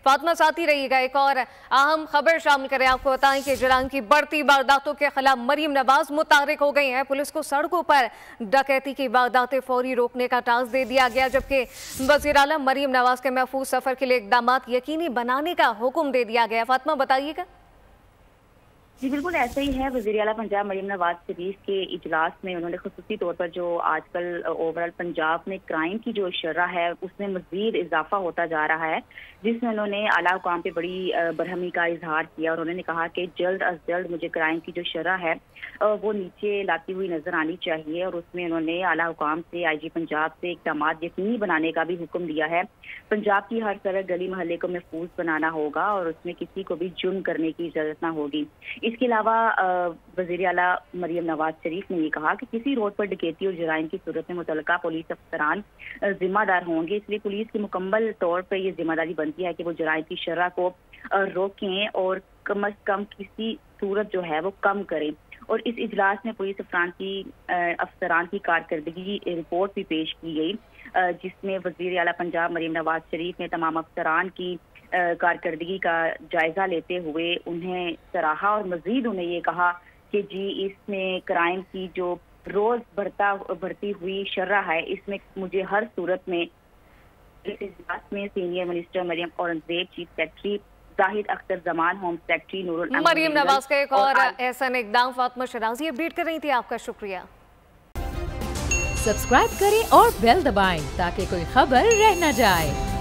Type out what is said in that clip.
फातिमा साथ ही रहिएगा। एक और अहम खबर शामिल करें, आपको बताएं कि इजराइल की बढ़ती वारदातों के खिलाफ मरियम नवाज मुतहर्रिक हो गई हैं। पुलिस को सड़कों पर डकैती की वारदातें फौरी रोकने का टास्क दे दिया गया, जबकि वज़ीर आला मरियम नवाज के महफूज सफर के लिए इक़दामात यकीनी बनाने का हुक्म दे दिया गया। फातिमा बताइएगा। जी बिल्कुल ऐसा ही है। वज़ीर आला पंजाब मरियम नवाज शरीफ के इजलास में उन्होंने खुसूसी तौर पर जो आजकल ओवरऑल पंजाब में क्राइम की जो शरह है उसमें मज़ीद इजाफा होता जा रहा है, जिसमें उन्होंने आला हुकाम पे बड़ी बरहमी का इजहार किया और उन्होंने कहा कि जल्द अज जल्द मुझे क्राइम की जो शरह है वो नीचे लाती हुई नजर आनी चाहिए। और उसमें उन्होंने आला हुकाम से IG पंजाब से इक़दामात यकीनी बनाने का भी हुक्म दिया है। पंजाब की हर सड़क गली मोहल्ले को महफूज बनाना होगा और उसमें किसी को भी जुर्म करने की इजाजत ना होगी। इसके अलावा वज़ीर आला मरियम नवाज शरीफ ने ये कहा कि किसी रोड पर डकैती और जराइम की सूरत में मुतल्लिका पुलिस अफसरान जिम्मेदार होंगे, इसलिए पुलिस की मुकम्मल तौर पर यह जिम्मेदारी बनती है कि वो जराइम की शरह को रोकें और कम अज कम किसी सूरत जो है वो कम करें। और इस इजलास में पुलिस अफसरान की कारकर्दगी रिपोर्ट भी पेश की गई, जिसमें वज़ीर आला पंजाब मरियम नवाज शरीफ ने तमाम अफसरान की कारकर्दगी का जायजा लेते हुए उन्हें सराहा और मजीद उन्हें ये कहा कि जी इसमें क्राइम की जो रोज बढ़ती हुई शरह है इसमें मुझे हर सूरत में इस इजलास में senior minister Maryam Aurangzeb, chief secretary Zahid Akhtar Zaman, home secretary Noorul Maryam Nawaz का एक और एहसन इक़दाम। फातिमा शराजी अपडेट कर रही थी, आपका शुक्रिया। सब्सक्राइब करें और बेल दबाएं ताकि कोई खबर रह न जाए।